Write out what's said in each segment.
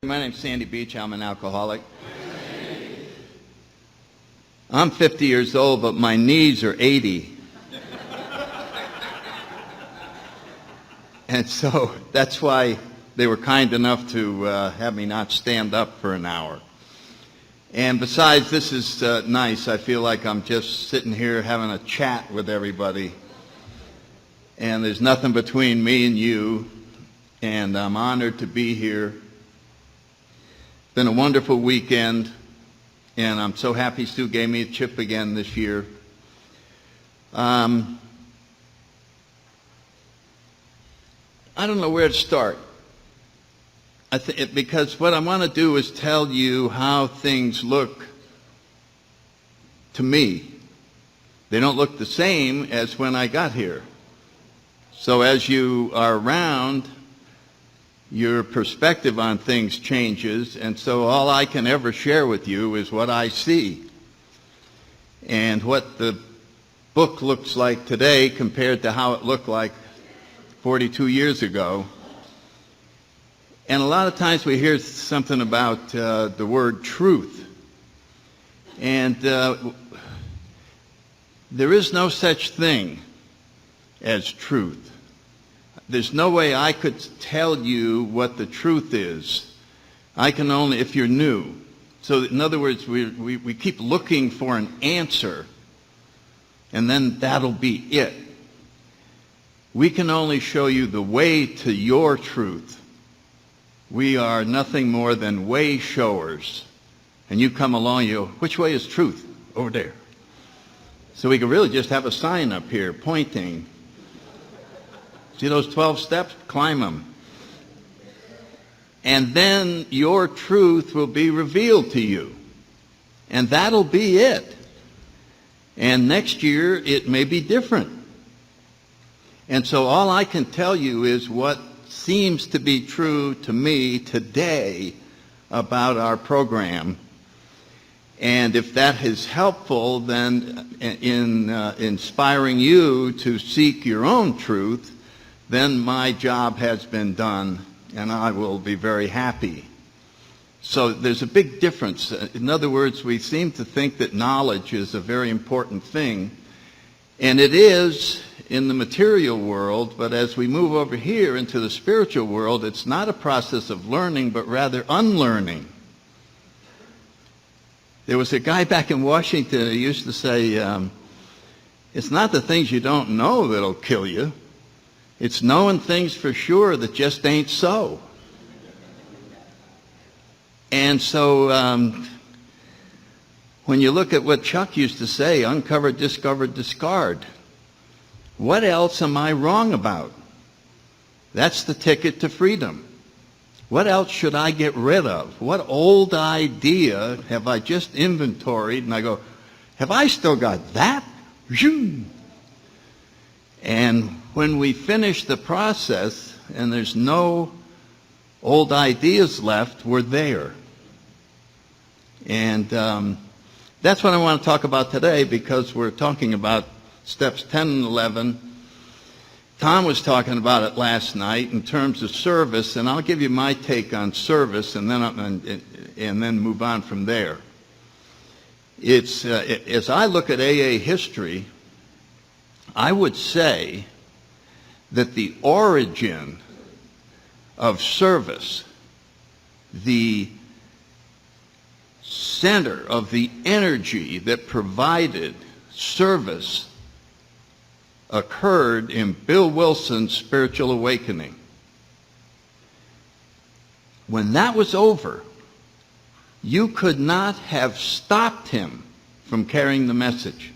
My name's SandyB. I'm an alcoholic. I'm 50 years old, but my knees are 80. And so that's why they were kind enough to have me not stand up for an hour. And besides, this is nice. I feel like I'm just sitting here having a chat with everybody. And there's nothing between me and you. And I'm honored to be here. It's been a wonderful weekend, and I'm so happy Stu gave me a chip again this year. I don't know where to start. Because what I want to do is tell you how things look to me. They don't look the same as when I got here. So as you are around, your perspective on things changes, and so all I can ever share with you is what I see. And what the book looks like today compared to how it looked like 42 years ago. And a lot of times we hear something about the word truth. And there is no such thing as truth. There's no way I could tell you what the truth is. I can only, if you're new. So in other words, we keep looking for an answer, and then that'll be it. We can only show you the way to your truth. We are nothing more than way showers. And you come along, you go, which way is truth? Over there. So we could really just have a sign up here pointing. See those 12 steps? Climb them. And then your truth will be revealed to you. And that'll be it. And next year, it may be different. And so all I can tell you is what seems to be true to me today about our program. And if that is helpful, then in inspiring you to seek your own truth, then my job has been done, and I will be very happy. So there's a big difference. In other words, we seem to think that knowledge is a very important thing, and it is in the material world, but as we move over here into the spiritual world, it's not a process of learning, but rather unlearning. There was a guy back in Washington who used to say, it's not the things you don't know that'll kill you. It's knowing things for sure that just ain't so. And so when you look at what Chuck used to say, uncover, discover, discard, what else am I wrong about? That's the ticket to freedom. What else should I get rid of? What old idea have I just inventoried? And I go, have I still got that? And when we finish the process and there's no old ideas left, we're there. And that's what I want to talk about today, because we're talking about steps 10 and 11. Tom was talking about it last night in terms of service, and I'll give you my take on service and then move on from there. It's as I look at AA history, I would say that the origin of service, the center of the energy that provided service, occurred in Bill Wilson's spiritual awakening. When that was over, you could not have stopped him from carrying the message.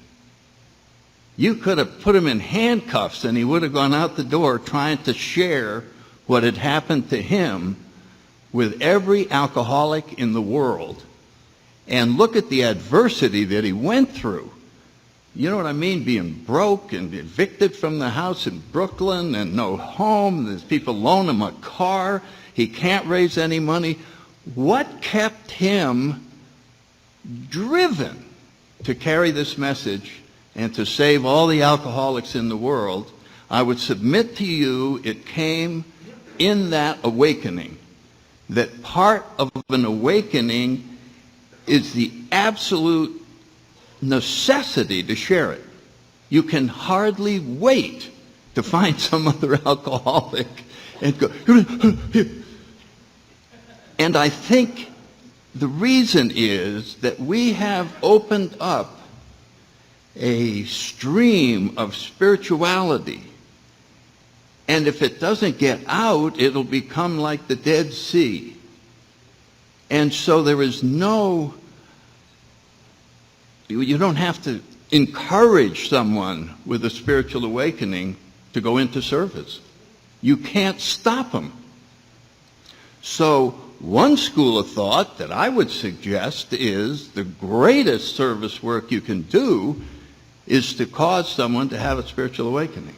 You could have put him in handcuffs and he would have gone out the door trying to share what had happened to him with every alcoholic in the world. And look at the adversity that he went through. You know what I mean? Being broke and evicted from the house in Brooklyn and no home. There's people loan him a car. He can't raise any money. What kept him driven to carry this message and to save all the alcoholics in the world? I would submit to you it came in that awakening. that part of an awakening is the absolute necessity to share it. You can hardly wait to find some other alcoholic and go. And I think the reason is that we have opened up a stream of spirituality. And if it doesn't get out, it'll become like the Dead Sea. And so there is no, you don't have to encourage someone with a spiritual awakening to go into service. You can't stop them. So one school of thought that I would suggest is the greatest service work you can do is to cause someone to have a spiritual awakening,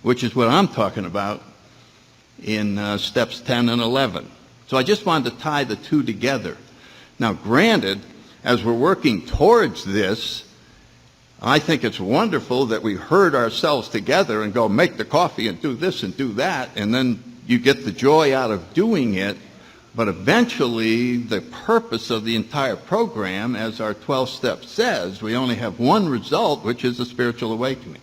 which is what I'm talking about in steps 10 and 11. So I just wanted to tie the two together. Now, granted, as we're working towards this, I think it's wonderful that we herd ourselves together and go make the coffee and do this and do that, and then you get the joy out of doing it. But eventually, the purpose of the entire program, as our 12 steps says, we only have one result, which is a spiritual awakening.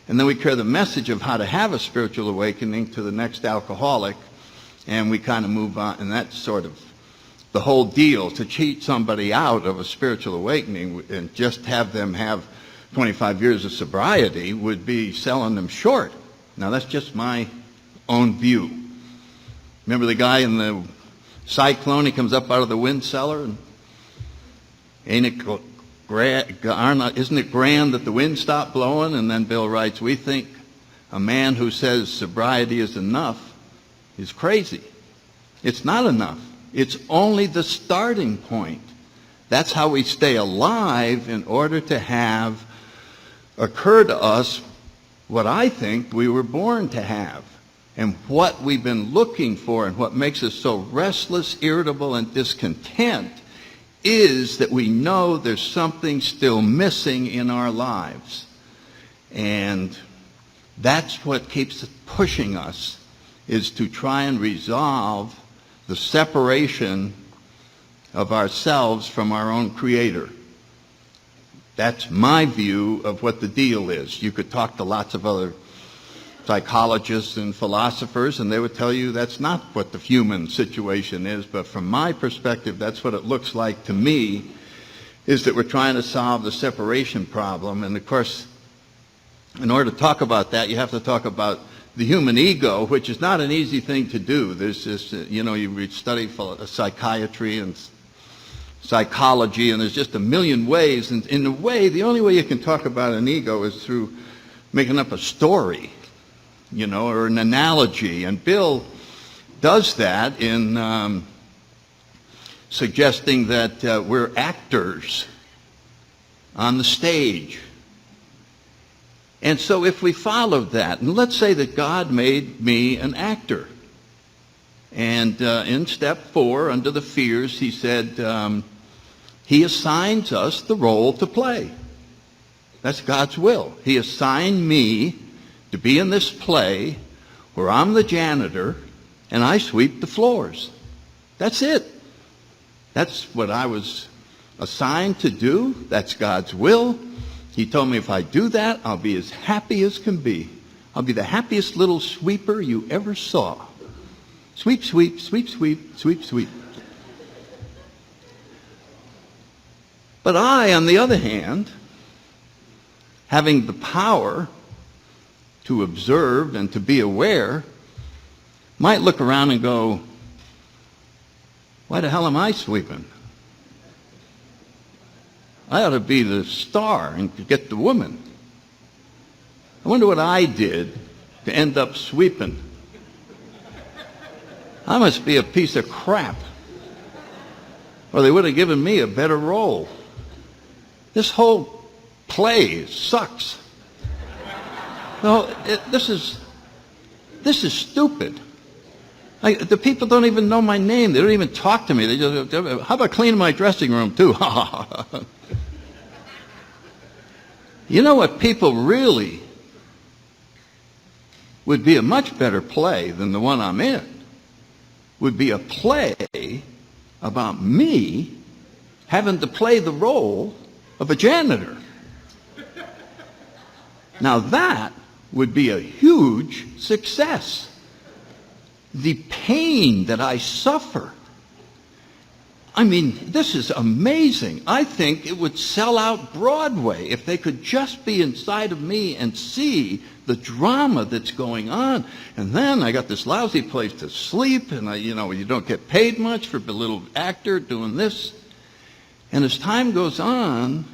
And then we carry the message of how to have a spiritual awakening to the next alcoholic, and we kind of move on. And that's sort of the whole deal. To cheat somebody out of a spiritual awakening and just have them have 25 years of sobriety would be selling them short. Now, that's just my own view. Remember the guy in the cyclone? He comes up out of the wind cellar, and isn't it grand that the wind stopped blowing? And then Bill writes, we think a man who says sobriety is enough is crazy. It's not enough. It's only the starting point. That's how we stay alive in order to have occur to us what I think we were born to have. And what we've been looking for and what makes us so restless, irritable, and discontent is that we know there's something still missing in our lives. And that's what keeps pushing us, is to try and resolve the separation of ourselves from our own Creator. That's my view of what the deal is. You could talk to lots of other psychologists and philosophers, and they would tell you that's not what the human situation is. But from my perspective, that's what it looks like to me, is that we're trying to solve the separation problem. And of course, in order to talk about that, you have to talk about the human ego, which is not an easy thing to do. There's this, you study psychiatry and psychology, and there's just a million ways. And in a way, the only way you can talk about an ego is through making up a story, or an analogy. And Bill does that in suggesting that we're actors on the stage. And so if we followed that, and let's say that God made me an actor, and in step 4, under the fears, he said, he assigns us the role to play. That's God's will. He assigned me to be in this play where I'm the janitor and I sweep the floors. That's it. That's what I was assigned to do. That's God's will. He told me if I do that, I'll be as happy as can be. I'll be the happiest little sweeper you ever saw. Sweep, sweep, sweep, sweep, sweep, sweep. But I, on the other hand, having the power to observe and to be aware, might look around and go, why the hell am I sweeping? I ought to be the star and get the woman. I wonder what I did to end up sweeping. I must be a piece of crap, or they would have given me a better role. This whole play sucks. No, this is stupid. The people don't even know my name. They don't even talk to me. They just, how about cleaning my dressing room too? You know what people really would be a much better play than the one I'm in? would be a play about me having to play the role of a janitor. Now that would be a huge success. The pain that I suffer. I mean, this is amazing. I think it would sell out Broadway if they could just be inside of me and see the drama that's going on. And then I got this lousy place to sleep, and you don't get paid much for a little actor doing this. And as time goes on,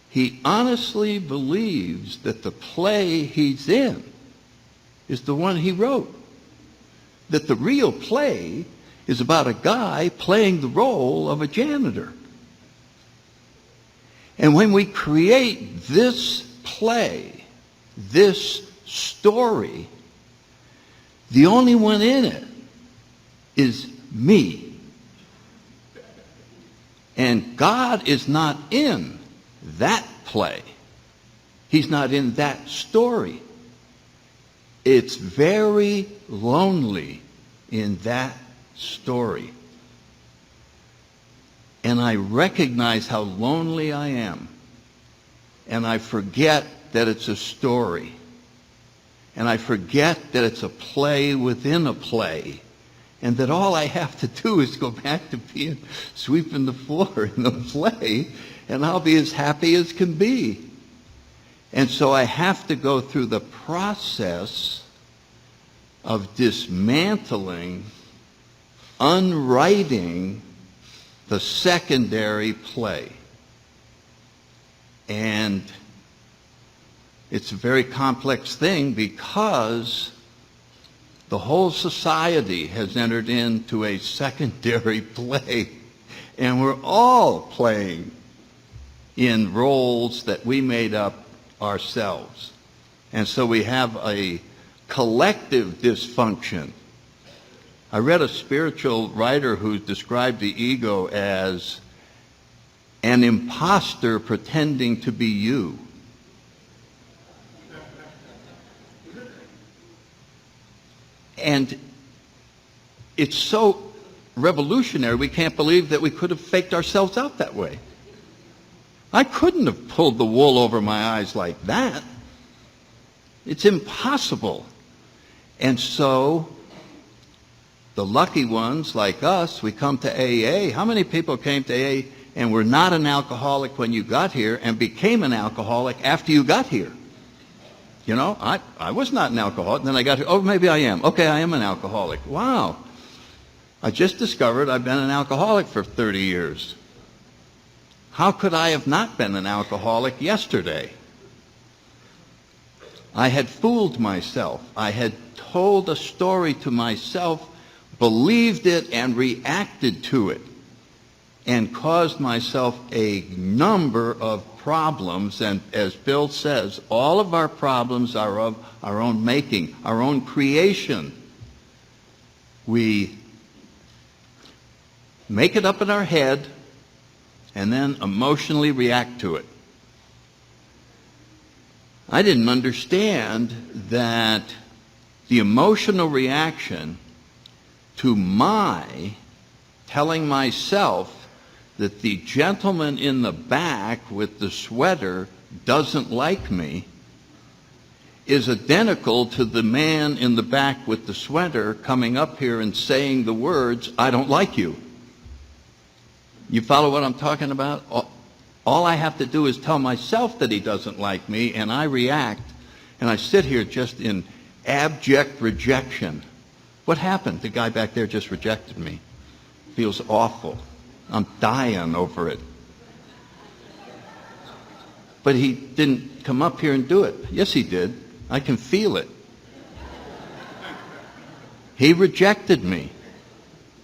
he honestly believes that the play he's in is the one he wrote. That the real play is about a guy playing the role of a janitor. And when we create this play, this story, the only one in it is me. And God is not in that play. He's not in that story. It's very lonely in that story. And I recognize how lonely I am. And I forget that it's a story. And I forget that it's a play within a play. And that all I have to do is go back to being sweeping the floor in the play, and I'll be as happy as can be. And so I have to go through the process of dismantling, unwriting the secondary play. And it's a very complex thing because the whole society has entered into a secondary play, and we're all playing in roles that we made up ourselves. And so we have a collective dysfunction. I read a spiritual writer who described the ego as an imposter pretending to be you. And it's so revolutionary, we can't believe that we could have faked ourselves out that way. I couldn't have pulled the wool over my eyes like that. It's impossible. And so, the lucky ones like us, we come to AA. How many people came to AA and were not an alcoholic when you got here and became an alcoholic after you got here? You know, I was not an alcoholic. Then I got here, oh, maybe I am. Okay, I am an alcoholic. Wow. I just discovered I've been an alcoholic for 30 years. How could I have not been an alcoholic yesterday? I had fooled myself. I had told a story to myself, believed it, and reacted to it, and caused myself a number of problems. And as Bill says, all of our problems are of our own making, our own creation. We make it up in our head and then emotionally react to it. I didn't understand that the emotional reaction to my telling myself that the gentleman in the back with the sweater doesn't like me is identical to the man in the back with the sweater coming up here and saying the words, "I don't like you." You follow what I'm talking about? All I have to do is tell myself that he doesn't like me, and I react, and I sit here just in abject rejection. What happened? The guy back there just rejected me. Feels awful. I'm dying over it. But he didn't come up here and do it. Yes, he did. I can feel it. He rejected me.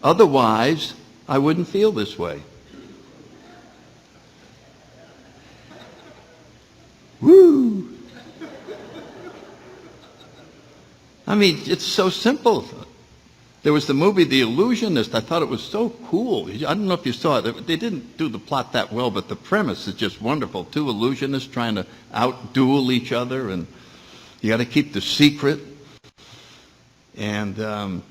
Otherwise, I wouldn't feel this way. Woo! I mean, it's so simple. There was the movie The Illusionist. I thought it was so cool. I don't know if you saw it. They didn't do the plot that well, but the premise is just wonderful. Two illusionists trying to out-duel each other, and you got to keep the secret. And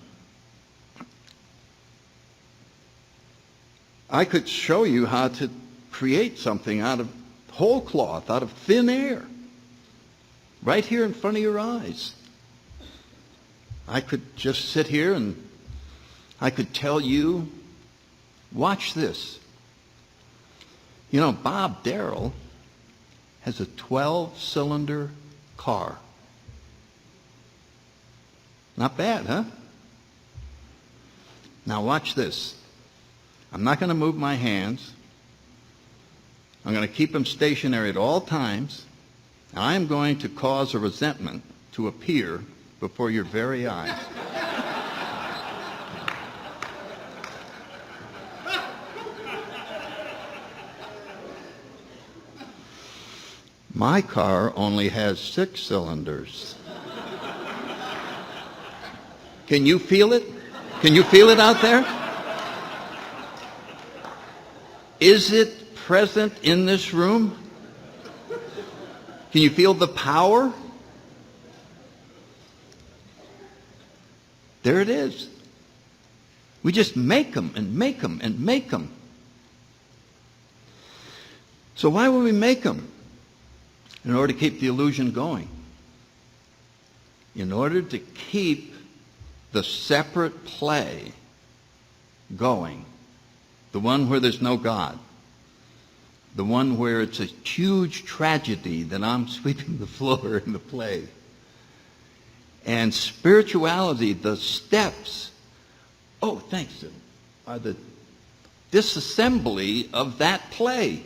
I could show you how to create something out of whole cloth, out of thin air, right here in front of your eyes. I could just sit here and I could tell you, watch this. You know, Bob Darrell has a 12-cylinder car. Not bad, huh? Now watch this. I'm not going to move my hands. I'm going to keep them stationary at all times. And I am going to cause a resentment to appear before your very eyes. My car only has 6 cylinders. Can you feel it? Can you feel it out there? Is it present in this room? Can you feel the power? There it is. We just make them and make them and make them. So why would we make them? In order to keep the illusion going. In order to keep the separate play going. The one where there's no God. The one where it's a huge tragedy that I'm sweeping the floor in the play. And spirituality, the steps, oh, thanks, are the disassembly of that play.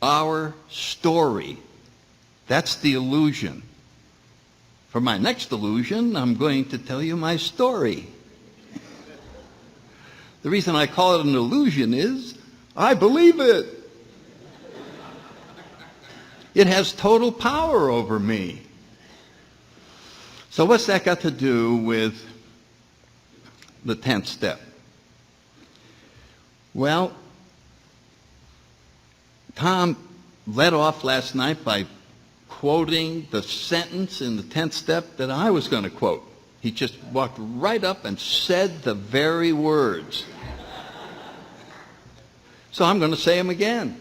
Our story. That's the illusion. For my next illusion, I'm going to tell you my story. The reason I call it an illusion is I believe it. It has total power over me. So what's that got to do with the 10th step? Well, Tom led off last night by quoting the sentence in the 10th step that I was going to quote. He just walked right up and said the very words. So I'm going to say them again.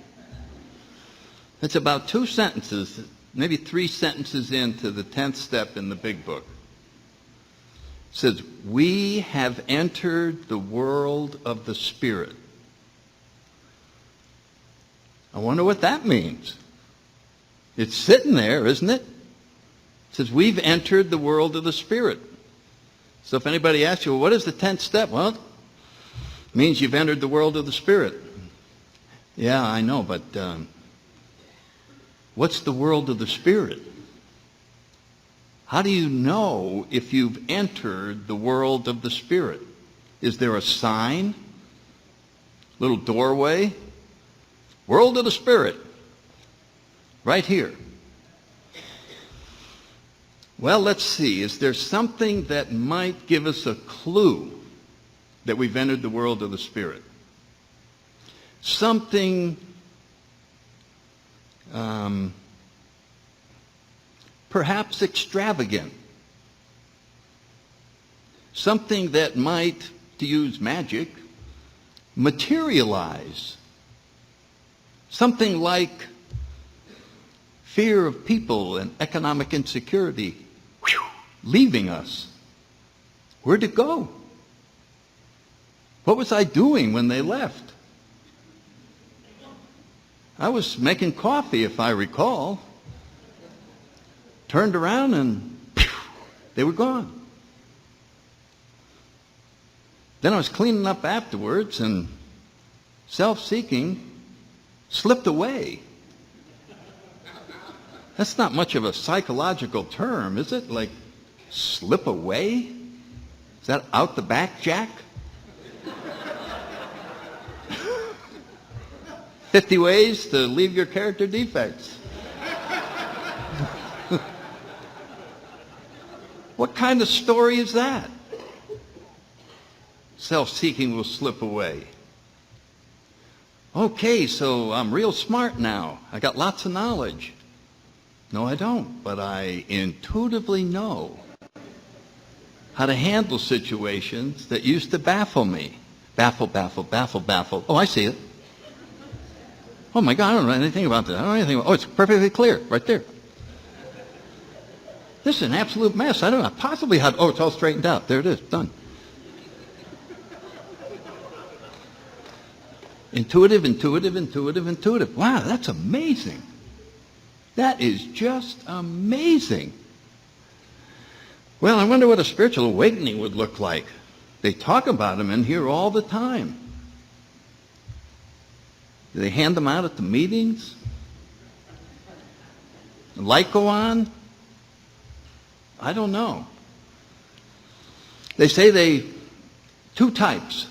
It's about 2 sentences, maybe 3 sentences into the 10th step in the big book. It says, we have entered the world of the Spirit. I wonder what that means. It's sitting there, isn't it? It says, we've entered the world of the Spirit. So if anybody asks you, well, what is the 10th step? Well, it means you've entered the world of the Spirit. Yeah, I know, but what's the world of the Spirit? How do you know if you've entered the world of the Spirit? Is there a sign? Little doorway? World of the Spirit. Right here. Well, let's see. Is there something that might give us a clue that we've entered the world of the Spirit? Something perhaps extravagant. Something that might, to use magic, materialize. Something like fear of people and economic insecurity leaving us. Where'd it go? What was I doing when they left? I was making coffee, if I recall. Turned around and they were gone. Then I was cleaning up afterwards and self-seeking slipped away. That's not much of a psychological term, is it? Like, slip away? Is that out the back, Jack? 50 ways to leave your character defects. What kind of story is that? Self-seeking will slip away. Okay, so I'm real smart now. I got lots of knowledge. No, I don't, but I intuitively know how to handle situations that used to baffle me. Baffled, baffled, baffled, baffled. Oh, I see it. Oh my God, I don't know anything about this. I don't know anything about. Oh, it's perfectly clear, right there. This is an absolute mess. I don't know possibly how. Oh, it's all straightened out. There it is. Done. Intuitive, intuitive, intuitive, intuitive. Wow, that's amazing. That is just amazing. Well, I wonder what a spiritual awakening would look like. They talk about them in here all the time. Do they hand them out at the meetings? The light go on? I don't know. They say two types.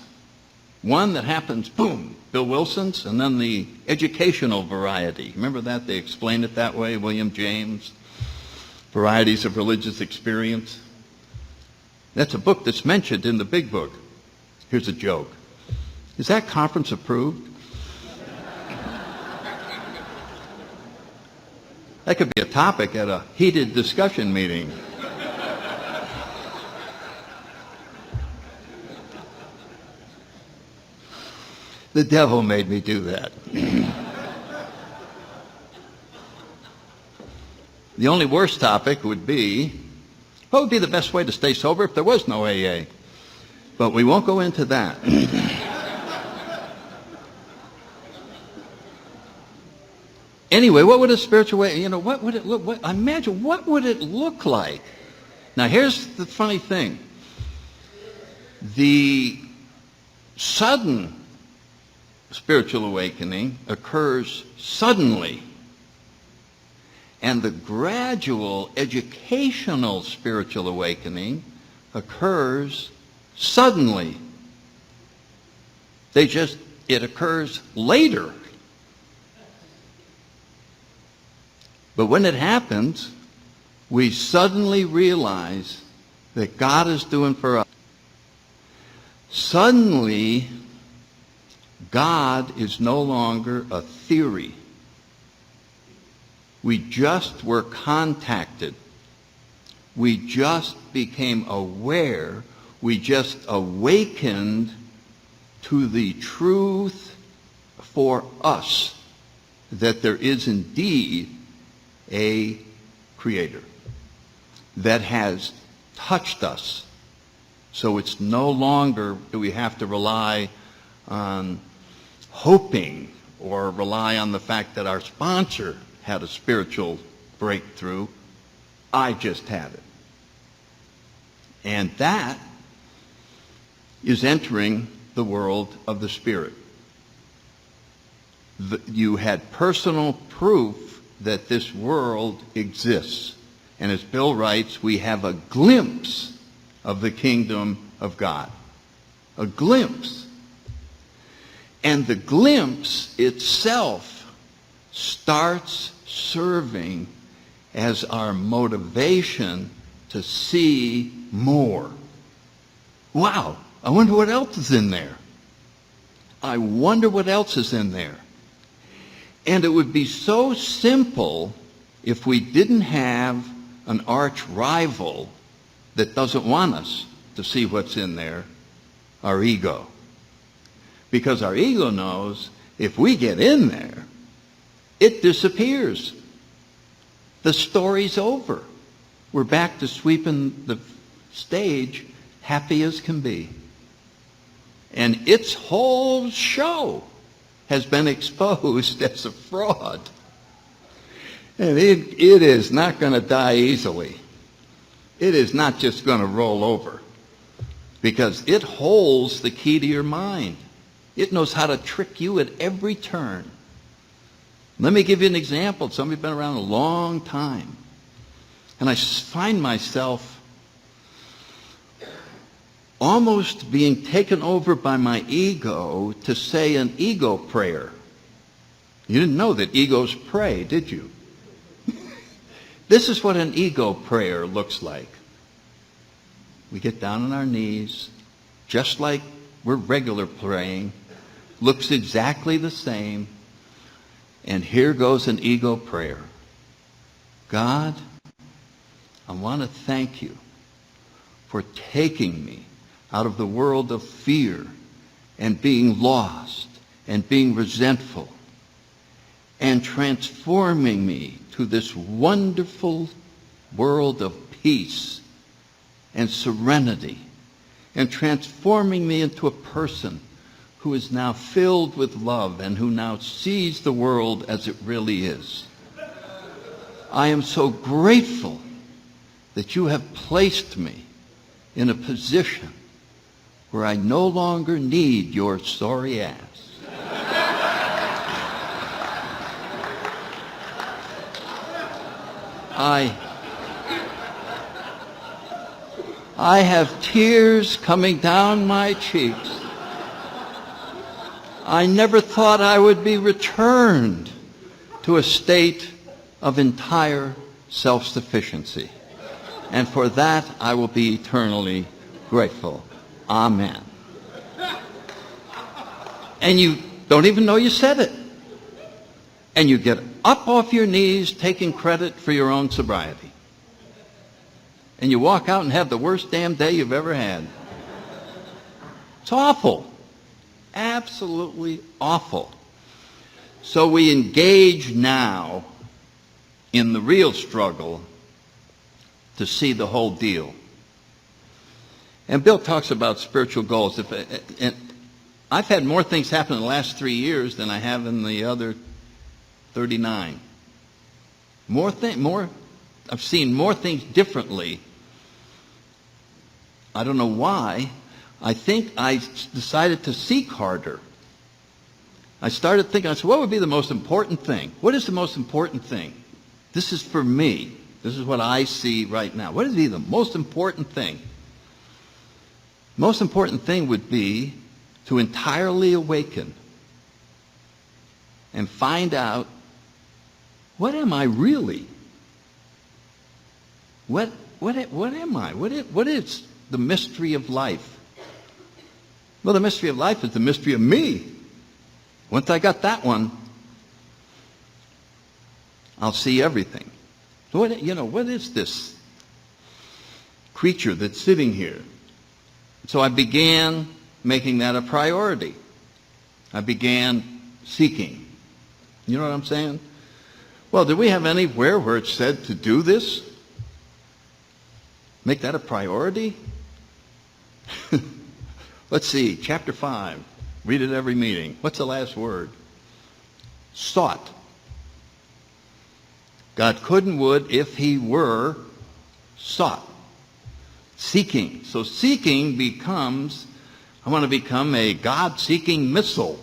One that happens, boom, Bill Wilson's, and then the educational variety. Remember that? They explained it that way, William James, Varieties of Religious Experience. That's a book that's mentioned in the big book. Here's a joke. Is that conference approved? That could be a topic at a heated discussion meeting. The devil made me do that. The only worst topic would be, what would be the best way to stay sober if there was no AA? But we won't go into that. Anyway, what would a spiritual way, what would it look, imagine, what would it look like? Now here's the funny thing. The sudden spiritual awakening occurs suddenly, and the gradual educational spiritual awakening occurs suddenly. It occurs later. But when it happens, we suddenly realize that God is doing for us. Suddenly, God is no longer a theory. We just were contacted. We just became aware. We just awakened to the truth for us that there is indeed a creator that has touched us. So it's no longer do we have to rely on hoping or rely on the fact that our sponsor had a spiritual breakthrough. I just had it. And that is entering the world of the Spirit. You had personal proof that this world exists. And as Bill writes, we have a glimpse of the kingdom of God. A glimpse. And the glimpse itself starts serving as our motivation to see more. Wow, I wonder what else is in there. I wonder what else is in there. And it would be so simple if we didn't have an arch rival that doesn't want us to see what's in there, our ego. Because our ego knows if we get in there, it disappears. The story's over. We're back to sweeping the stage happy as can be. And its whole show has been exposed as a fraud. And it is not going to die easily. It is not just going to roll over. Because it holds the key to your mind. It knows how to trick you at every turn. Let me give you an example. Somebody's been around a long time. And I find myself almost being taken over by my ego to say an ego prayer. You didn't know that egos pray, did you? This is what an ego prayer looks like. We get down on our knees, just like we're regular praying, looks exactly the same, and here goes an ego prayer. God, I want to thank you for taking me out of the world of fear and being lost and being resentful and transforming me to this wonderful world of peace and serenity and transforming me into a person who is now filled with love and who now sees the world as it really is. I am so grateful that you have placed me in a position where I no longer need your sorry ass. I have tears coming down my cheeks. I never thought I would be returned to a state of entire self-sufficiency. And for that, I will be eternally grateful. Amen. And you don't even know you said it. And you get up off your knees taking credit for your own sobriety. And you walk out and have the worst damn day you've ever had. It's awful. Absolutely awful. So we engage now in the real struggle to see the whole deal. And Bill talks about spiritual goals. And I've had more things happen in the last 3 years than I have in the other 39. I've seen more things differently. I don't know why. I think I decided to seek harder. I started thinking, I said, what would be the most important thing? What is the most important thing? This is for me. This is what I see right now. What would be the most important thing? Most important thing would be to entirely awaken and find out, what am I really? What am I? What is the mystery of life? Well, the mystery of life is the mystery of me. Once I got that one, I'll see everything. So what is this creature that's sitting here? So I began making that a priority. I began seeking. You know what I'm saying? Well, do we have anywhere where it said to do this? Make that a priority? Let's see, chapter 5. Read it every meeting. What's the last word? Sought. God could and would if he were sought. Seeking. So seeking becomes, I want to become a God-seeking missile.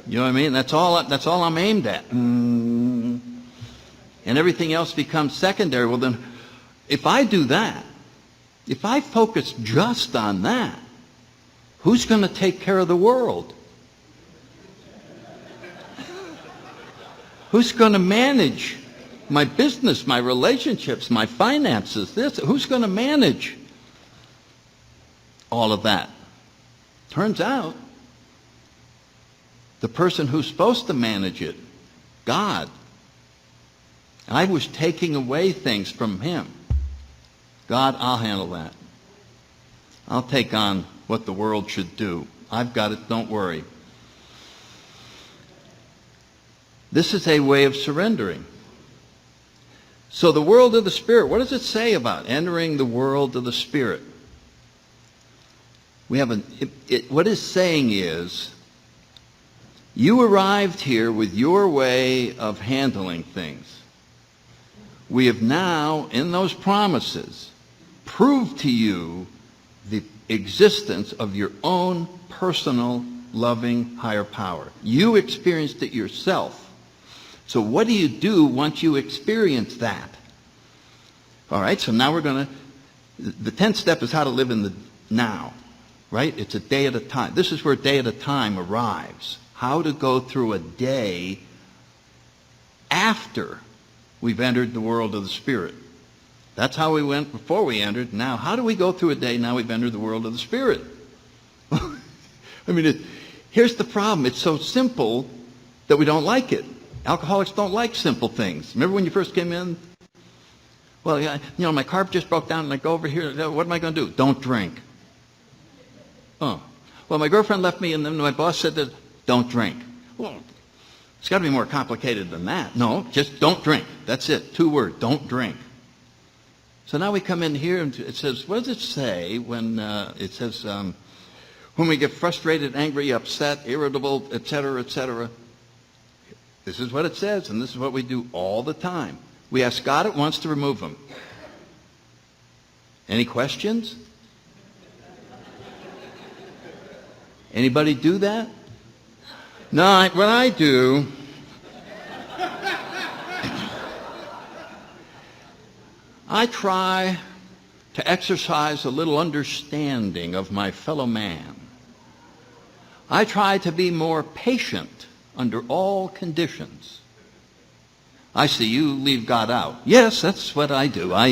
You know what I mean? That's all I'm aimed at. And everything else becomes secondary. Well, then, if I do that, if I focus just on that, who's going to take care of the world? Who's going to manage my business, my relationships, my finances? Who's going to manage all of that? Turns out, the person who's supposed to manage it, God. I was taking away things from him. God, I'll handle that. I'll take on what the world should do. I've got it, don't worry. This is a way of surrendering. So the world of the Spirit, what does it say about entering the world of the Spirit? We have what it's saying is, you arrived here with your way of handling things. We have now, in those promises, proved to you the existence of your own personal, loving, higher power. You experienced it yourself. So what do you do once you experience that? All right, so now the 10th step is how to live in the now, right? It's a day at a time. This is where day at a time arrives. How to go through a day after we've entered the world of the Spirit. That's how we went before we entered. Now, how do we go through a day now we've entered the world of the Spirit? I mean, here's the problem. It's so simple that we don't like it. Alcoholics don't like simple things. Remember when you first came in? Well, my car just broke down and I go over here. What am I going to do? Don't drink. Oh. Well, my girlfriend left me, and then my boss said that, don't drink. Well, it's got to be more complicated than that. No, just don't drink. That's it. 2 words, don't drink. So now we come in here, and it says, what does it say when it says, when we get frustrated, angry, upset, irritable, etc., etc.? This is what it says, and this is what we do all the time. We ask God at once to remove them. Any questions? Anybody do that? No, what I do, I try to exercise a little understanding of my fellow man. I try to be more patient under all conditions. I see you leave God out. Yes, that's what I do. I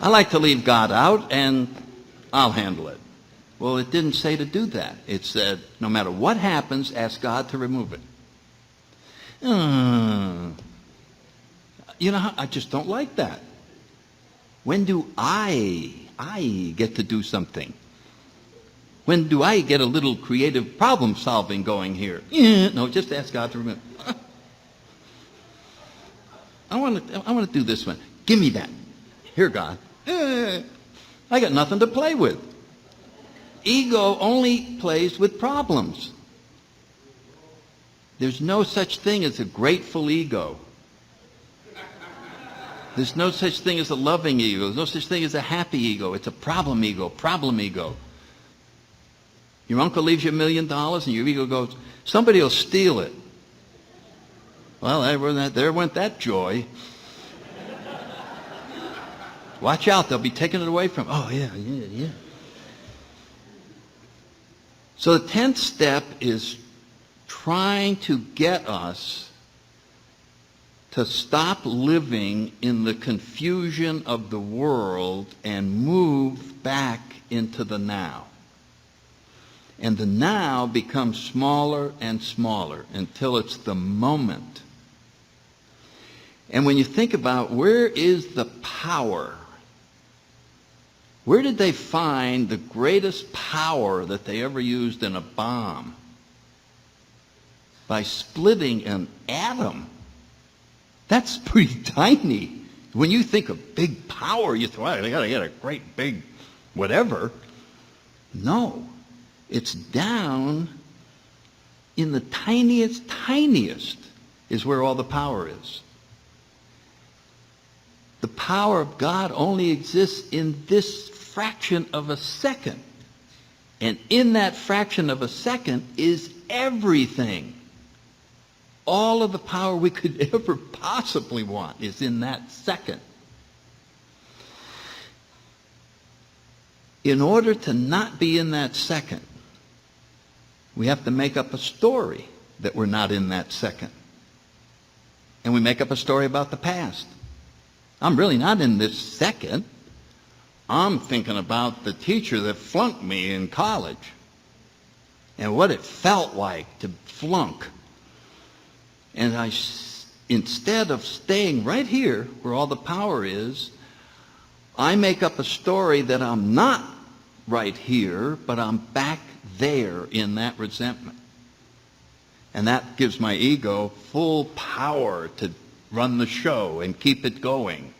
like to leave God out, and I'll handle it. Well, it didn't say to do that. It said, no matter what happens, ask God to remove it. You know, I just don't like that. When do I get to do something? When do I get a little creative problem solving going here? No, just ask God to remove it. I want to do this one. Give me that. Here, God. I got nothing to play with. Ego only plays with problems. There's no such thing as a grateful ego. There's no such thing as a loving ego. There's no such thing as a happy ego. It's a problem ego, problem ego. Your uncle leaves you $1 million and your ego goes, somebody will steal it. Well, there went that joy. Watch out, they'll be taking it away from. Oh, yeah. So the 10th step is trying to get us to stop living in the confusion of the world and move back into the now. And the now becomes smaller and smaller until it's the moment. And when you think about where is the power, where did they find the greatest power that they ever used in a bomb? By splitting an atom. That's pretty tiny. When you think of big power, you think, well, they got to get a great big whatever. No. It's down in the tiniest is where all the power is. The power of God only exists in this fraction of a second. And in that fraction of a second is everything. All of the power we could ever possibly want is in that second. In order to not be in that second, we have to make up a story that we're not in that second. And we make up a story about the past. I'm really not in this second. I'm thinking about the teacher that flunked me in college and what it felt like to flunk. And instead of staying right here where all the power is, I make up a story that I'm not right here, but I'm back there in that resentment. And that gives my ego full power to run the show and keep it going.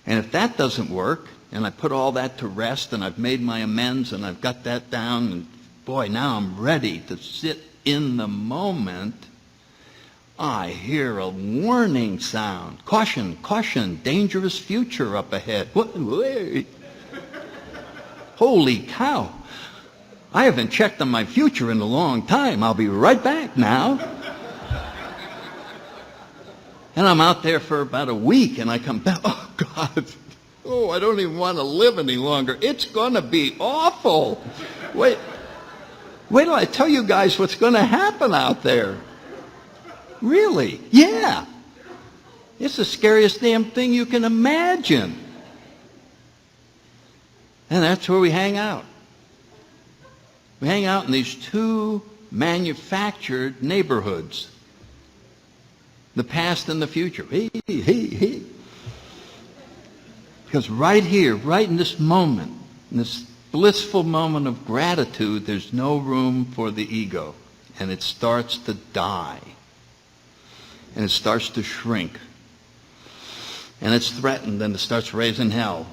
And if that doesn't work, and I put all that to rest, and I've made my amends, and I've got that down, and boy, now I'm ready to sit in the moment, I hear a warning sound. Caution, caution, dangerous future up ahead. What? Wait. Holy cow. I haven't checked on my future in a long time. I'll be right back now. And I'm out there for about a week, and I come back. Oh, God. Oh, I don't even want to live any longer. It's going to be awful. Wait till I tell you guys what's going to happen out there. Really? Yeah. It's the scariest damn thing you can imagine. And that's where we hang out. We hang out in these two manufactured neighborhoods. The past and the future. Hey. Because right here, right in this moment, in this blissful moment of gratitude, there's no room for the ego. And it starts to die. And it starts to shrink. And it's threatened, and it starts raising hell.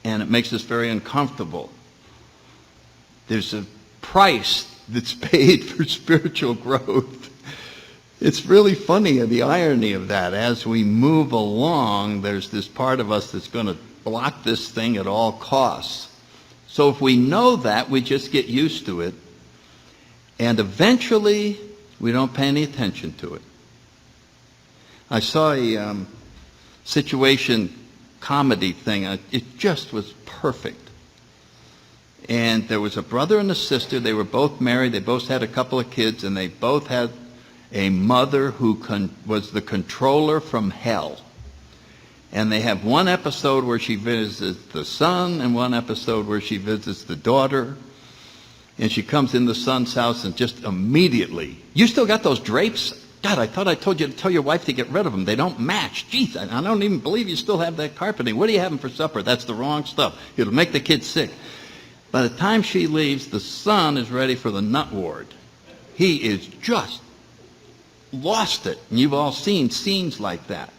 And it makes us very uncomfortable. There's a price that's paid for spiritual growth. It's really funny, the irony of that. As we move along, there's this part of us that's going to block this thing at all costs. So if we know that, we just get used to it. And eventually, we don't pay any attention to it. I saw a situation comedy thing. It just was perfect. And there was a brother and a sister. They were both married. They both had a couple of kids, and they both had a mother who was the controller from hell. And they have one episode where she visits the son and one episode where she visits the daughter. And she comes in the son's house and just immediately, "You still got those drapes? God, I thought I told you to tell your wife to get rid of them. They don't match. Jeez, I don't even believe you still have that carpeting. What are you having for supper? That's the wrong stuff. It'll make the kids sick." By the time she leaves, the son is ready for the nut ward. He is just lost it. And you've all seen scenes like that.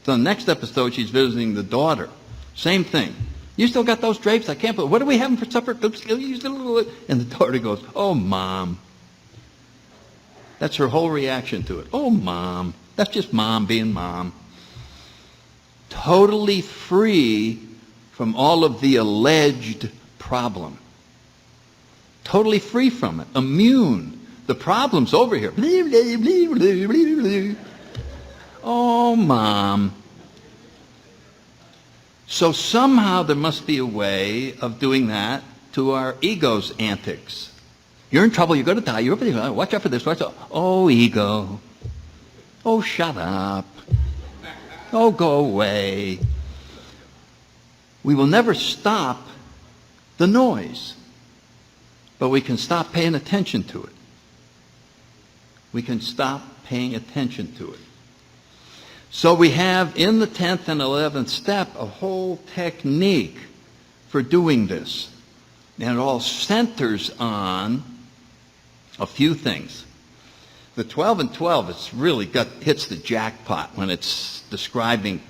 So the next episode, she's visiting the daughter. Same thing. "You still got those drapes? I can't believe. What are we having for supper?" And the daughter goes, "Oh, Mom." That's her whole reaction to it. "Oh, Mom." That's just Mom being Mom. Totally free from all of the alleged problem. Totally free from it. Immune. The problem's over here. "Oh, Mom." So somehow there must be a way of doing that to our ego's antics. "You're in trouble. You're going to die. You're going to watch out for this. Watch out." "Oh, ego. Oh, shut up. Oh, go away." We will never stop the noise, but we can stop paying attention to it. We can stop paying attention to it. So we have in the 10th and 11th step a whole technique for doing this. And it all centers on a few things. The 12 and 12, it's really hits the jackpot when it's describing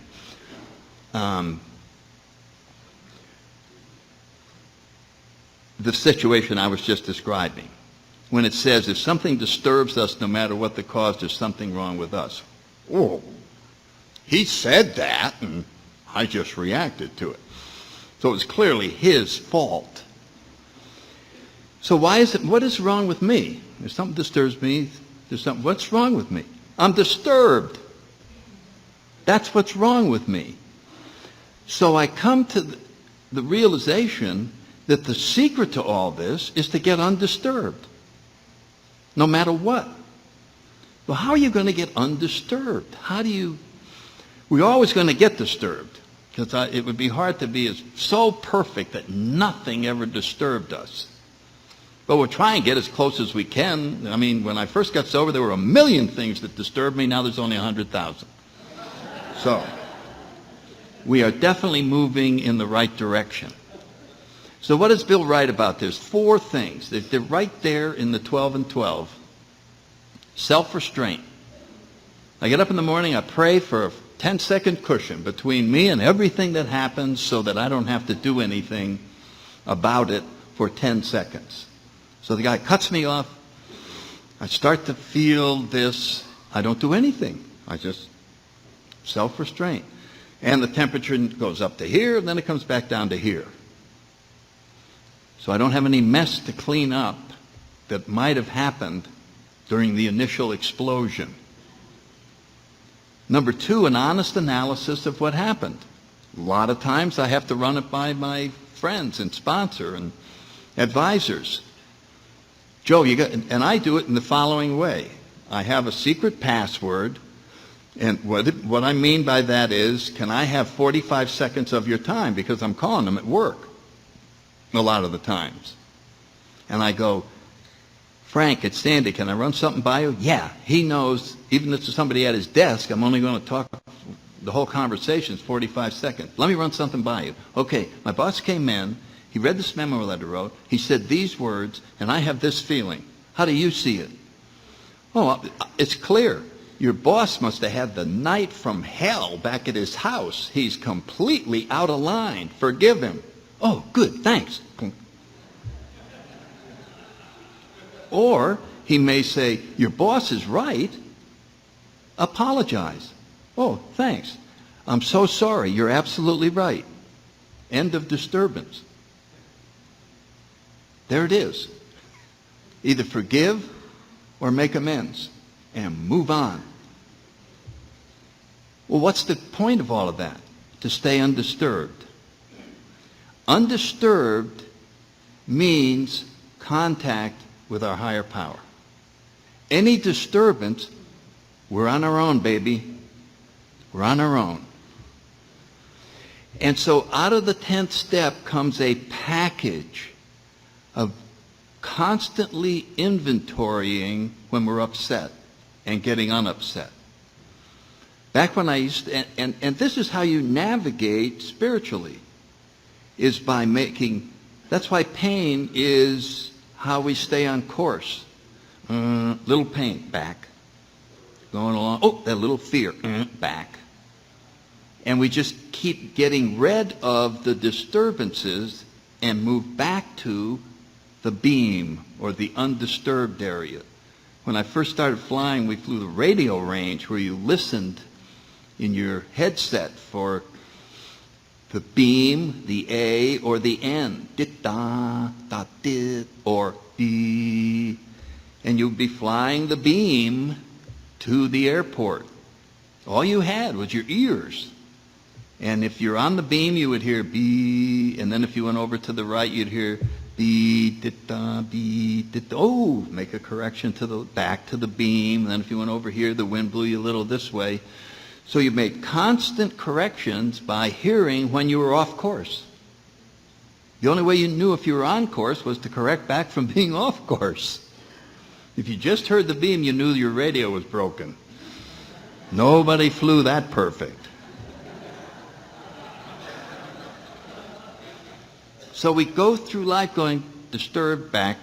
the situation I was just describing. When it says, if something disturbs us, no matter what the cause, there's something wrong with us. Oh, he said that, and I just reacted to it. So it was clearly his fault. So what is wrong with me? If something disturbs me, what's wrong with me? I'm disturbed. That's what's wrong with me. So I come to the realization that the secret to all this is to get undisturbed, no matter what. Well, how are you going to get undisturbed? We're always going to get disturbed, because it would be hard to be so perfect that nothing ever disturbed us. But we'll try and get as close as we can. I mean, when I first got sober, there were 1 million things that disturbed me. Now there's only 100,000. So we are definitely moving in the right direction. So what does Bill write about? There's 4 things. They're right there in the 12 and 12. Self-restraint. I get up in the morning, I pray for a 10-second cushion between me and everything that happens so that I don't have to do anything about it for 10 seconds. So the guy cuts me off. I start to feel this. I don't do anything. I just self-restraint. And the temperature goes up to here, and then it comes back down to here. So I don't have any mess to clean up that might have happened during the initial explosion. Number 2, an honest analysis of what happened. A lot of times I have to run it by my friends and sponsor and advisors. Joe, and I do it in the following way. I have a secret password, and what I mean by that is, can I have 45 seconds of your time, because I'm calling them at work a lot of the times. And I go, "Frank, it's Sandy, can I run something by you?" Yeah, he knows, even if it's somebody at his desk, I'm only going to talk, the whole conversation is 45 seconds. Let me run something by you. Okay, my boss came in, He read this memo that I wrote. He said these words, and I have this feeling. How do you see it? Oh, it's clear. Your boss must have had the night from hell back at his house. He's completely out of line. Forgive him. Oh, good, thanks. Or he may say, your boss is right. Apologize. Oh, thanks. I'm so sorry. You're absolutely right. End of disturbance. There it is. Either forgive or make amends and move on. Well, what's the point of all of that? To stay undisturbed. Undisturbed means contact with our higher power. Any disturbance, we're on our own, baby. We're on our own. And so out of the 10th step comes a package of constantly inventorying when we're upset and getting unupset. Back when I used to, and this is how you navigate spiritually, is by making, that's why pain is how we stay on course. Little pain, back. Going along, oh, that little fear, back. And we just keep getting rid of the disturbances and move back to the beam or the undisturbed area. When I first started flying, we flew the radio range where you listened in your headset for the beam, the A, or the N. Dit-da, da-dit, or B. And you'd be flying the beam to the airport. All you had was your ears. And if you're on the beam, you would hear B, and then if you went over to the right, you'd hear B, dit-da, B, dit-da. Oh, make a correction to the back to the beam. And then if you went over here, the wind blew you a little this way. So you made constant corrections by hearing when you were off course. The only way you knew if you were on course was to correct back from being off course. If you just heard the beam, you knew your radio was broken. Nobody flew that perfect. So we go through life going disturbed back,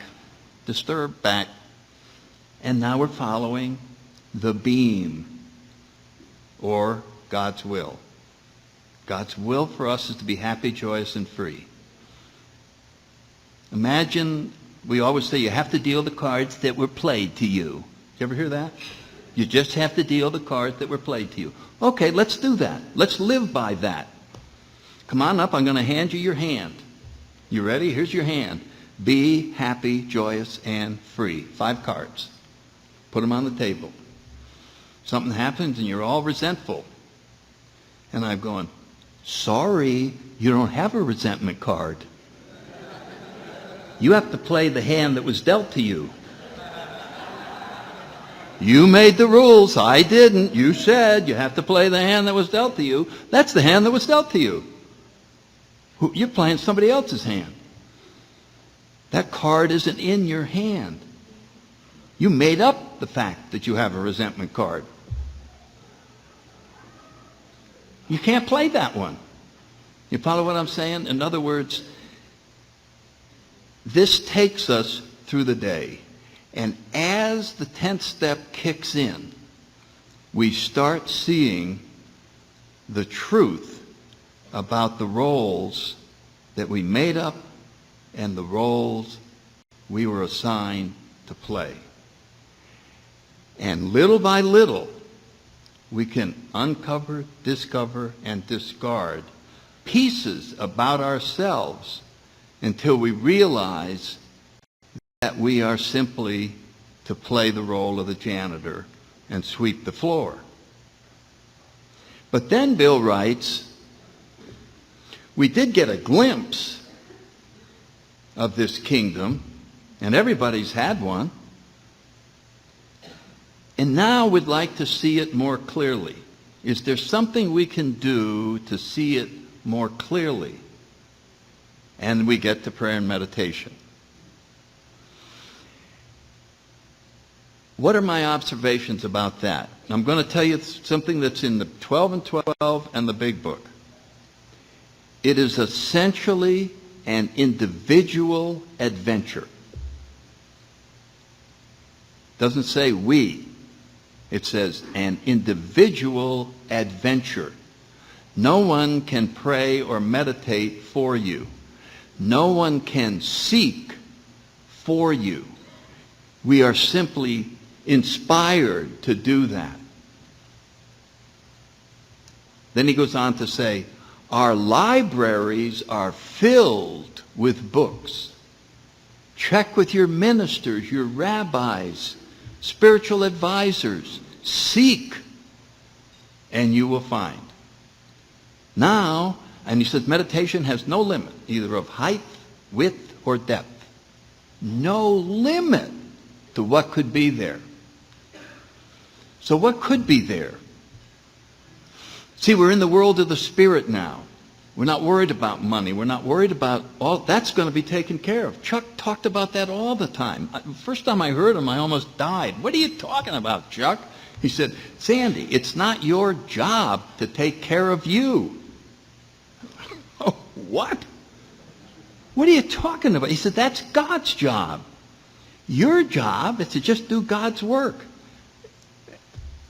and now we're following the beam. Or God's will. God's will for us is to be happy, joyous, and free. Imagine, we always say you have to deal the cards that were played to you. You ever hear that? You just have to deal the cards that were played to you. Okay, let's do that. Let's live by that. Come on up, I'm going to hand you your hand. You ready? Here's your hand. Be happy, joyous, and free. 5 cards. Put them on the table. Something happens and you're all resentful. And I'm going, sorry, you don't have a resentment card. You have to play the hand that was dealt to you. You made the rules. I didn't. You said you have to play the hand that was dealt to you. That's the hand that was dealt to you. You're playing somebody else's hand. That card isn't in your hand. You made up the fact that you have a resentment card. You can't play that one. You follow what I'm saying? In other words, this takes us through the day. And as the 10th step kicks in, we start seeing the truth about the roles that we made up and the roles we were assigned to play. And little by little, we can uncover, discover, and discard pieces about ourselves until we realize that we are simply to play the role of the janitor and sweep the floor. But then Bill writes, we did get a glimpse of this kingdom, and everybody's had one. And now we'd like to see it more clearly. Is there something we can do to see it more clearly? And we get to prayer and meditation. What are my observations about that? I'm going to tell you something that's in the 12 and 12 and the big book. It is essentially an individual adventure. Doesn't say we. It says an individual adventure. No one can pray or meditate for you. No one can seek for you. We are simply inspired to do that. Then he goes on to say, our libraries are filled with books. Check with your ministers, your rabbis, spiritual advisors. Seek, and you will find. Now, and he says meditation has no limit, either of height, width, or depth. No limit to what could be there. So what could be there? See, we're in the world of the Spirit now. We're not worried about money. We're not worried about all. That's going to be taken care of. Chuck talked about that all the time. First time I heard him, I almost died. What are you talking about, Chuck? He said, Sandy, it's not your job to take care of you. Oh, what? What are you talking about? He said, that's God's job. Your job is to just do God's work.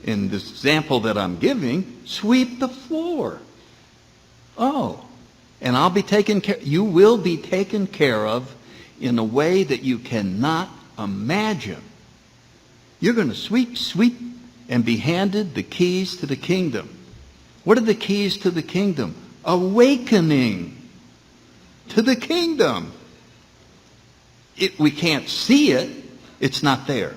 In this example that I'm giving, sweep the floor. Oh, and I'll be taken care. You will be taken care of in a way that you cannot imagine. You're going to sweep, and be handed the keys to the kingdom. What are the keys to the kingdom? Awakening to the kingdom. We can't see it. It's not there.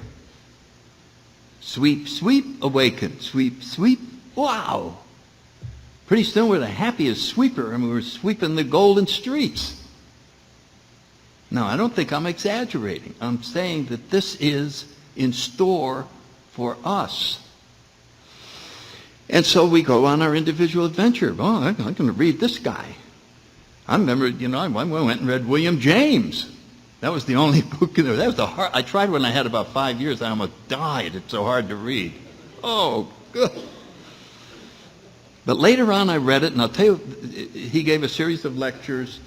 Sweep, awaken. Sweep. Wow. Pretty soon we're the happiest sweeper. I mean, we're sweeping the golden streets. No, I don't think I'm exaggerating. I'm saying that this is in store for us. And so we go on our individual adventure. Oh, I'm going to read this guy. I remember, I went and read William James. That was the only book in there. That was the hard. I tried when I had about 5 years. I almost died. It's so hard to read. Oh, good. But later on I read it, and I'll tell you, he gave a series of lectures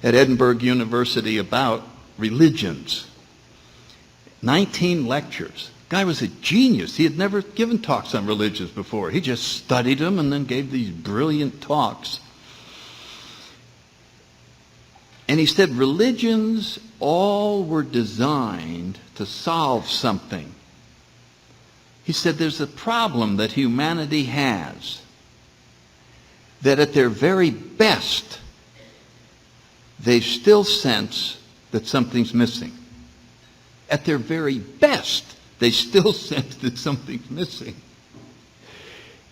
at Edinburgh University about religions. 19 lectures. Guy was a genius. He had never given talks on religions before. He just studied them and then gave these brilliant talks. And he said religions all were designed to solve something. He said there's a problem that humanity has, that at their very best, they still sense that something's missing. At their very best, they still sense that something's missing.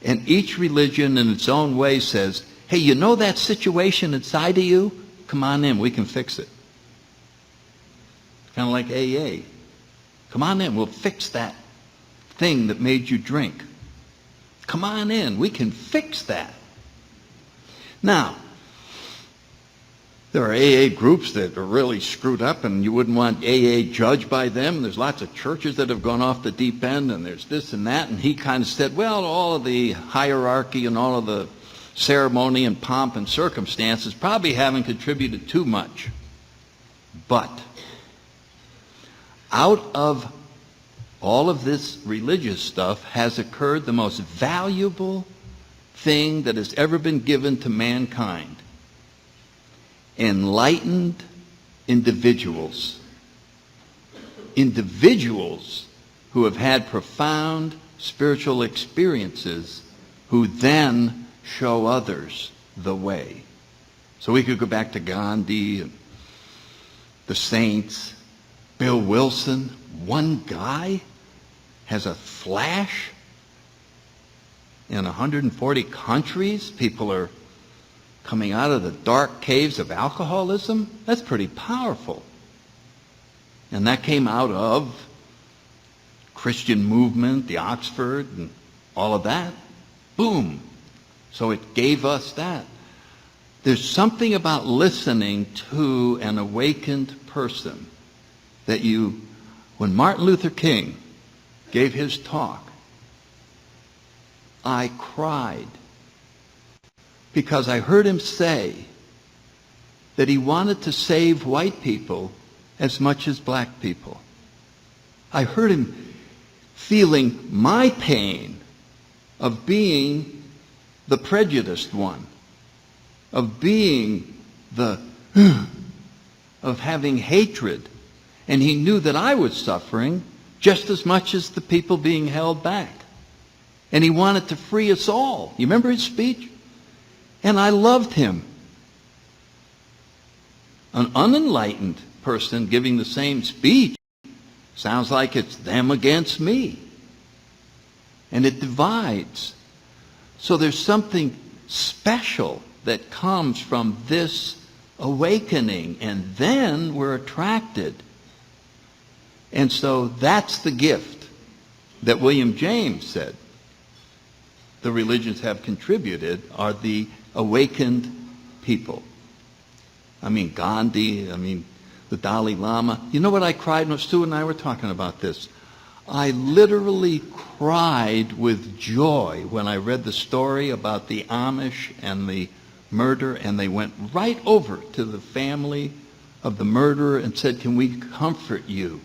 And each religion in its own way says, hey, you know that situation inside of you? Come on in, we can fix it. Kind of like AA. Come on in, we'll fix that thing that made you drink. Come on in, we can fix that. Now, there are AA groups that are really screwed up and you wouldn't want AA judged by them. There's lots of churches that have gone off the deep end and there's this and that. And he kind of said, well, all of the hierarchy and all of the ceremony and pomp and circumstances probably haven't contributed too much. But out of all of this religious stuff has occurred the most valuable thing that has ever been given to mankind. Enlightened individuals. Individuals who have had profound spiritual experiences who then show others the way. So we could go back to Gandhi and the saints, Bill Wilson. One guy has a flash in 140 countries. People are coming out of the dark caves of alcoholism. That's pretty powerful. And that came out of Christian movement, the Oxford, and all of that. Boom. So it gave us that. There's something about listening to an awakened person that when Martin Luther King gave his talk, I cried because I heard him say, that he wanted to save white people as much as black people. I heard him feeling my pain of being the prejudiced one, of being the, of having hatred. And he knew that I was suffering just as much as the people being held back. And he wanted to free us all. You remember his speech? And I loved him. An unenlightened person giving the same speech sounds like it's them against me. And it divides. So there's something special that comes from this awakening, and then we're attracted. And so that's the gift that William James said the religions have contributed, are the awakened people. I mean, Gandhi, the Dalai Lama. You know what I cried when Stu and I were talking about this? I literally cried with joy when I read the story about the Amish and the murder, and they went right over to the family of the murderer and said, "Can we comfort you?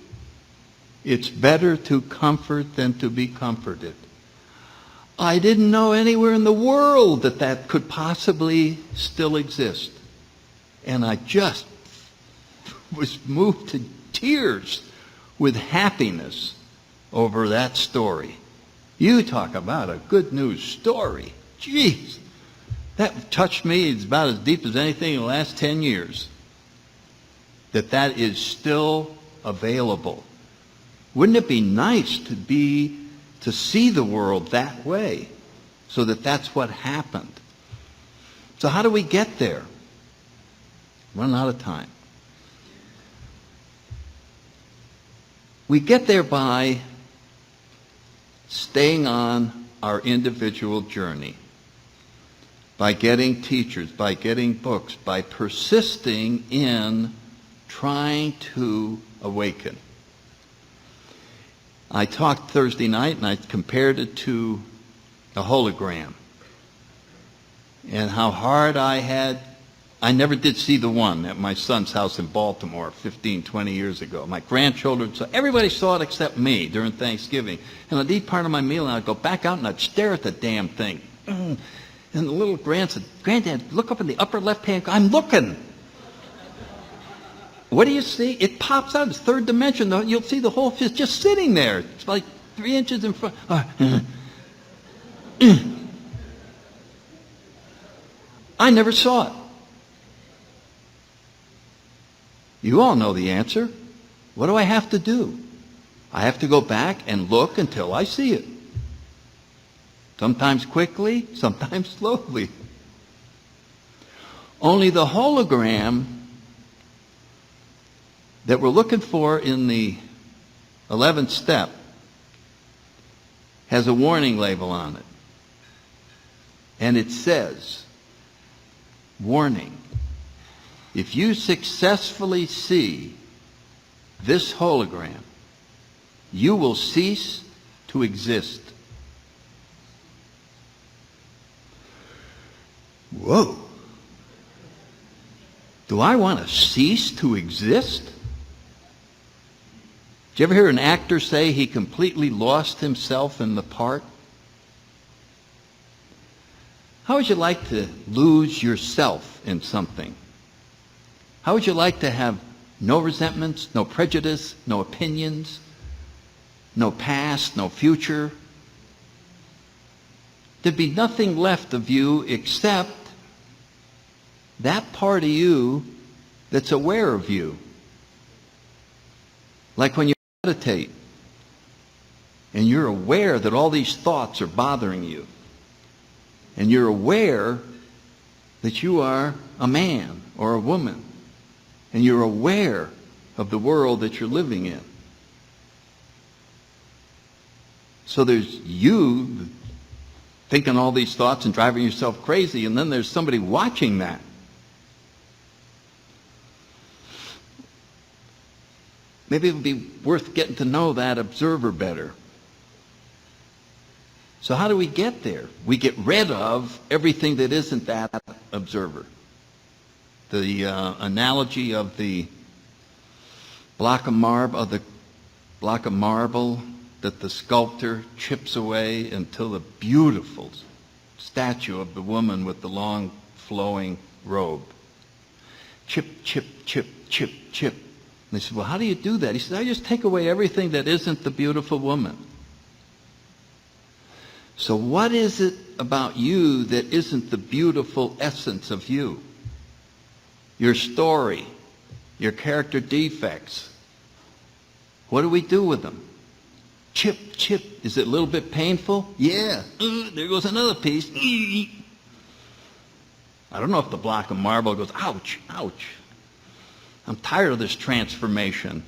It's better to comfort than to be comforted." I didn't know anywhere in the world that that could possibly still exist. And I just was moved to tears with happiness over that story. You talk about a good news story. Jeez, that touched me. It's about as deep as anything in the last 10 years. That is still available. Wouldn't it be nice to see the world that way, so that that's what happened? So how do we get there? Run out of time. We get there by staying on our individual journey, by getting teachers, by getting books, by persisting in trying to awaken. I talked Thursday night and I compared it to a hologram, and how hard I had. I never did see the one at my son's house in Baltimore 15, 20 years ago. My grandchildren saw, everybody saw it except me during Thanksgiving. And I'd eat part of my meal and I'd go back out and I'd stare at the damn thing. And the little grand said, "Granddad, look up in the upper left-hand corner." I'm looking. What do you see? It pops out. It's third dimension. You'll see the whole fist just sitting there. It's like 3 inches in front. I never saw it. You all know the answer. What do I have to do? I have to go back and look until I see it. Sometimes quickly, sometimes slowly. Only the hologram that we're looking for in the 11th step has a warning label on it. And it says, warning, if you successfully see this hologram, you will cease to exist. Whoa. Do I want to cease to exist? Did you ever hear an actor say he completely lost himself in the part? How would you like to lose yourself in something? How would you like to have no resentments, no prejudice, no opinions, no past, no future? There'd be nothing left of you except that part of you that's aware of you. Like when you meditate and you're aware that all these thoughts are bothering you, and you're aware that you are a man or a woman, and you're aware of the world that you're living in. So there's you thinking all these thoughts and driving yourself crazy, and then there's somebody watching that. Maybe it would be worth getting to know that observer better. So how do we get there? We get rid of everything that isn't that observer. the analogy of the block of marble, that the sculptor chips away until the beautiful statue of the woman with the long flowing robe. Chip, chip, chip, chip, chip. And they said, well, how do you do that? He said, I just take away everything that isn't the beautiful woman. So what is it about you that isn't the beautiful essence of you? Your story, your character defects. What do we do with them? Chip, chip. Is it a little bit painful? Yeah. There goes another piece. I don't know if the block of marble goes, ouch, ouch. I'm tired of this transformation.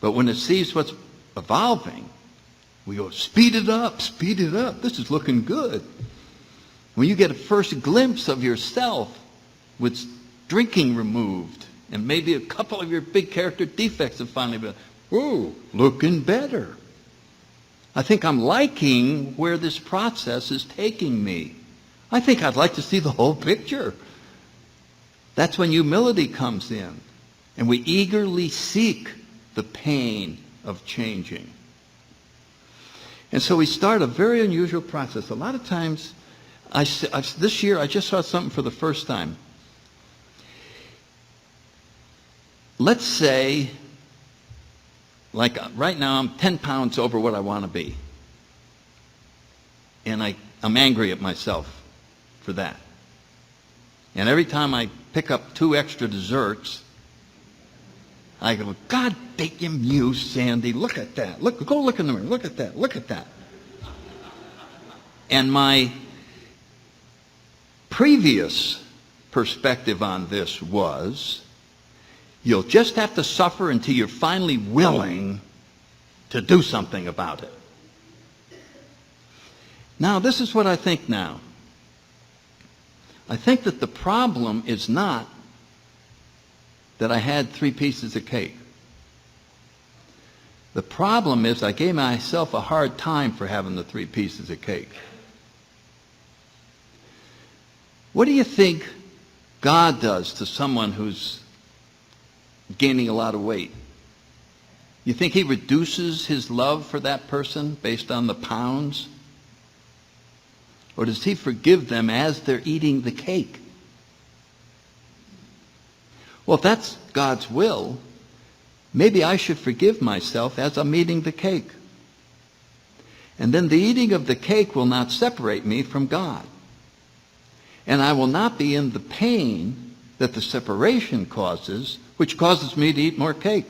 But when it sees what's evolving, we go, speed it up, speed it up. This is looking good. When you get a first glimpse of yourself with drinking removed, and maybe a couple of your big character defects have finally been, whoa, looking better. I think I'm liking where this process is taking me. I think I'd like to see the whole picture. That's when humility comes in, and we eagerly seek the pain of changing. And so we start a very unusual process. A lot of times, this year I just saw something for the first time. Let's say, like right now I'm 10 pounds over what I want to be. And I'm angry at myself for that. And every time I pick up 2 extra desserts, I go, God damn you, Sandy, look at that. Go look in the mirror. Look at that. Look at that. And my previous perspective on this was, you'll just have to suffer until you're finally willing to do something about it. Now, this is what I think now. I think that the problem is not that I had 3 pieces of cake. The problem is I gave myself a hard time for having the 3 pieces of cake. What do you think God does to someone who's gaining a lot of weight? You think he reduces his love for that person based on the pounds? Or does he forgive them as they're eating the cake? Well, if that's God's will, maybe I should forgive myself as I'm eating the cake. And then the eating of the cake will not separate me from God. And I will not be in the pain that the separation causes, which causes me to eat more cake.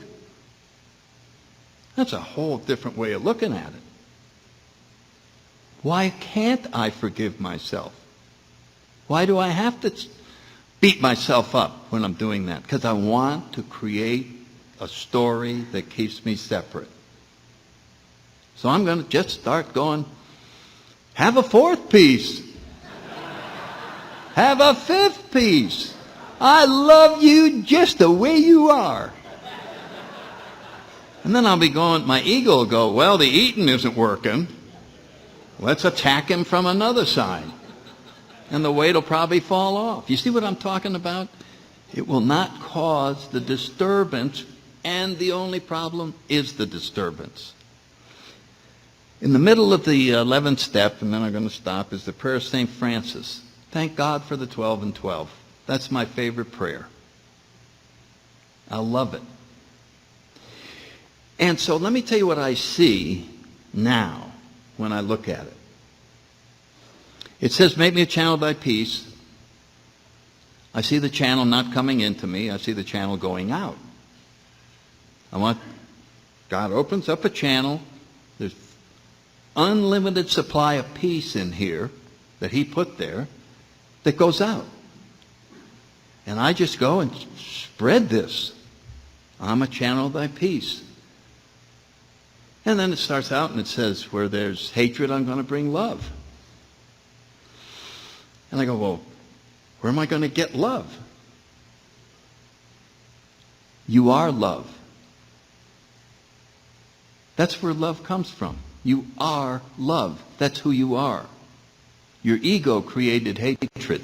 That's a whole different way of looking at it. Why can't I forgive myself? Why do I have to beat myself up when I'm doing that? Because I want to create a story that keeps me separate. So I'm going to just start going, have a 4th piece. Have a 5th piece. I love you just the way you are. And then I'll be going, my ego will go, well, the eating isn't working. Let's attack him from another side. And the weight will probably fall off. You see what I'm talking about? It will not cause the disturbance, and the only problem is the disturbance. In the middle of the 11th step, and then I'm going to stop, is the prayer of St. Francis. Thank God for the 12 and 12. That's my favorite prayer. I love it. And so let me tell you what I see now when I look at it. It says, make me a channel of thy peace. I see the channel not coming into me. I see the channel going out. God opens up a channel. There's unlimited supply of peace in here that he put there that goes out. And I just go and spread this. I'm a channel of thy peace. And then it starts out and it says, where there's hatred, I'm going to bring love. And I go, well, where am I going to get love? You are love. That's where love comes from. You are love. That's who you are. Your ego created hatred.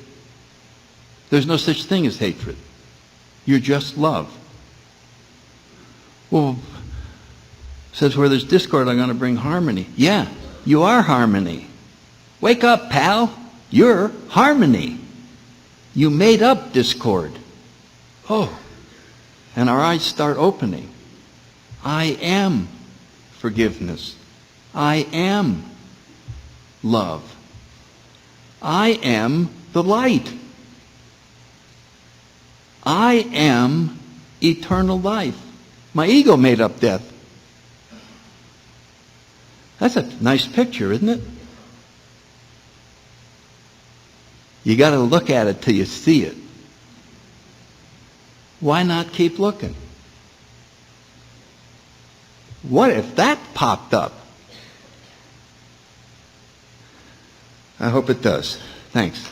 There's no such thing as hatred. You're just love. Well, it says where there's discord, I'm going to bring harmony. Yeah, you are harmony. Wake up, pal. You're harmony. You made up discord. Oh, and our eyes start opening. I am forgiveness. I am love. I am the light. I am eternal life. My ego made up death. That's a nice picture, isn't it? You got to look at it till you see it. Why not keep looking? What if that popped up? I hope it does. Thanks.